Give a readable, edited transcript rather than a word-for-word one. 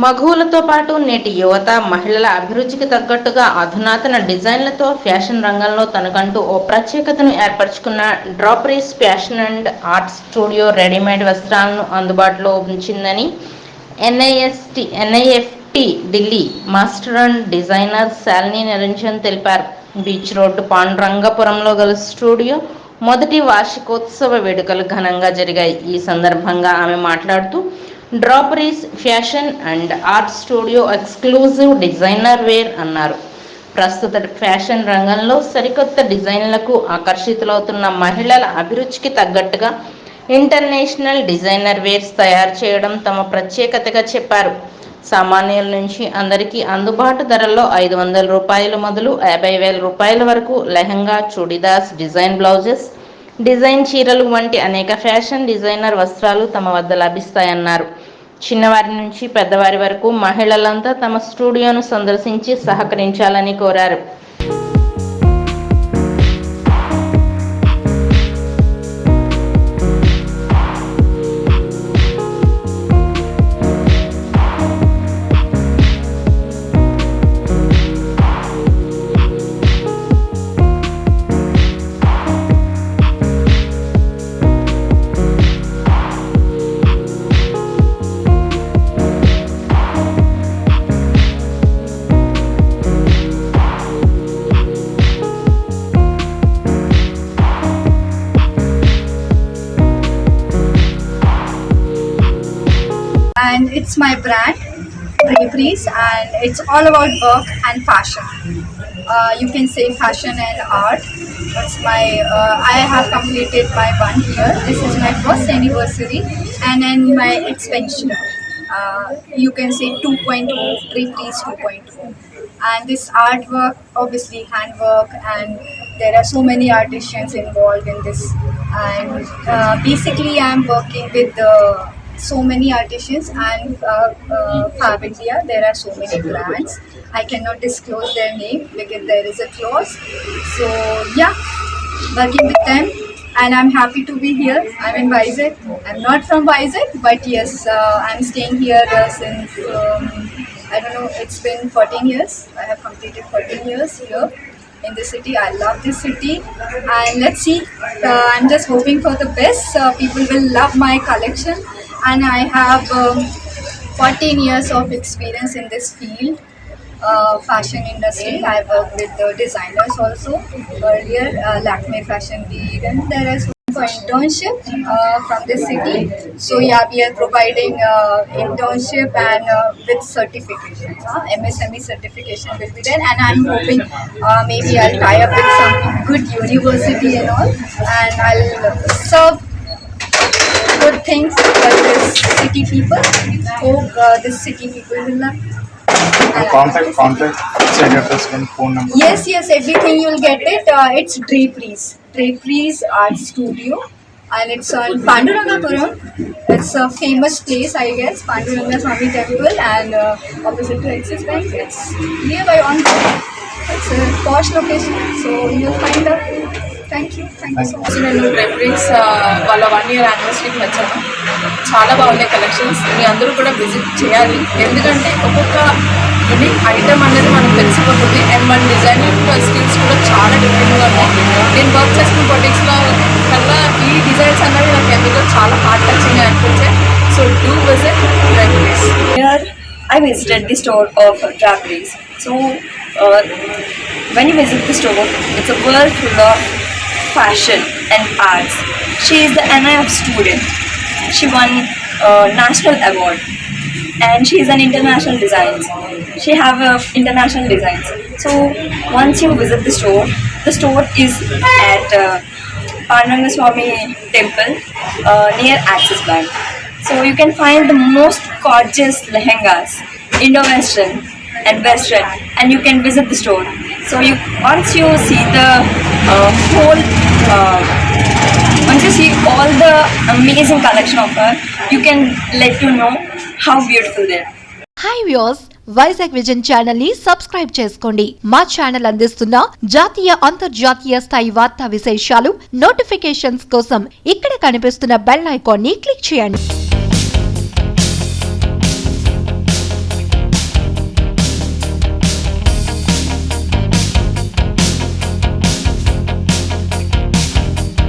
మగవులతో పాటు నేటి యువత మహిళల అభిరుచికి తగ్గట్టుగా అధునాతన డిజైన్లతో ఫ్యాషన్ రంగంలో తనకంటూ ఓ ప్రత్యేకతను ఏర్పరచుకున్న draperies fashion and art studio readymade వస్త్రాలను అందుబాటులో ఉంచిందని NIFT Delhi master and designer Shalini Niranjan తెలిపారు. బీచ్ రోడ్డు పాండురంగపురంలో గల స్టూడియో మొదటి వార్షికోత్సవ వేడుకలు ఘనంగా జరిగాయి. ఈ సందర్భంగా ఆమె మాట్లాడుతూ draperies fashion and art studio exclusive designer wear అన్నారు. ప్రస్తుత ఫ్యాషన్ రంగంలో సరికొత్త డిజైన్లకు ఆకర్షితులవుతున్న మహిళల అభిరుచికి తగ్గట్టుగా ఇంటర్నేషనల్ డిజైనర్ వేర్స్ తయారు చేయడం తమ ప్రత్యేకతగా చెప్పారు. సామాన్యుల నుంచి అందరికీ అందుబాటు ధరల్లో 500 రూపాయలు మొదలు 50,000 రూపాయల వరకు lehenga, chudidars, design blouses, design చీరలు వంటి అనేక ఫ్యాషన్ డిజైనర్ వస్త్రాలు తమ వద్ద లభిస్తాయన్నారు. చిన్నవారి నుంచి పెద్దవారి వరకు మహిళలంతా తమ స్టూడియోను సందర్శించి సహకరించాలని కోరారు. And it's my brand Draperies, and it's all about work and fashion. You can say fashion and art. That's my I have completed my 1 year. This is my first anniversary, and then my expansion. You can say 2.0, Draperies 2.0. And this artwork, obviously handwork, and there are so many artisans involved in this. And basically I'm working with so many artisans and Fab India. There are so many brands. I cannot disclose their name because there is a clause. So yeah, working with them, and I'm happy to be here. I'm in Vizag. I'm not from Vizag, but yes, I'm staying here since I don't know. It's been 14 years. I have completed 14 years here in the city. I love this city, and let's see. I'm just hoping for the best. People will love my collection, and I have 14 years of experience in this field, fashion industry. I work with the designers also earlier, Lakme Fashion Week, and there is for internship from this city. So yeah, we are providing internship and with certification. MSME certification will be there, and I'm hoping maybe I'll tie up with some good university and all, and I'll serve good things for this city people. Hope this city people will love. Contact, send your and phone number. Yes, everything you'll get it. It's Draperies Art Studio, and it's on Pandurangapuram. It's a famous place, I guess, Panduranga Swami Temple, and opposite to Axis Bank. It's nearby on. It's a posh location, so you'll find out. Thank you so much. నేను డ్రెపరీస్ వాళ్ళ 1 year యానివర్సరీకి వచ్చాను. చాలా బాగున్నాయి collections. మీ అందరూ కూడా visit చేయాలి, ఎందుకంటే ఒక్కొక్క యూనిక్ ఐటమ్ అనేది మనకు తెలిసిపోతుంది, అండ్ మన డిజైనింగ్ స్కిల్స్ కూడా చాలా డిఫరెంట్గా ఉన్నాయి. నేను వర్క్ చేసిన బొటిక్స్లో కన్నా ఈ డిజైన్స్ అనేవి నాకు ఎందుకో చాలా హార్ట్ టచింగ్గా అనిపించాయి. So do visit draperies. Here I visited the store of Draperies. So when you visit the store, it's a world full of fashion and arts. She is the NIF student. She won national award, and she is an international designer. She have international designs. So once you visit the store is at Panduranga Swami Temple near Axis Bank. So you can find the most gorgeous lehengas, Indo-Western and Western, and you can visit the store. So once you see the once you see all the amazing collection of her, you can let you know how beautiful they are. Hi viewers, Vizag vision channel ని subscribe చేసుకోండి. మా channel అందిస్తున్న జాతీయ అంతర్జాతీయ స్థాయి వార్తా విశేషాలు notifications కోసం ఇక్కడ కనిపిస్తున్న బెల్ ఐకాన్ ని క్లిక్ చేయండి.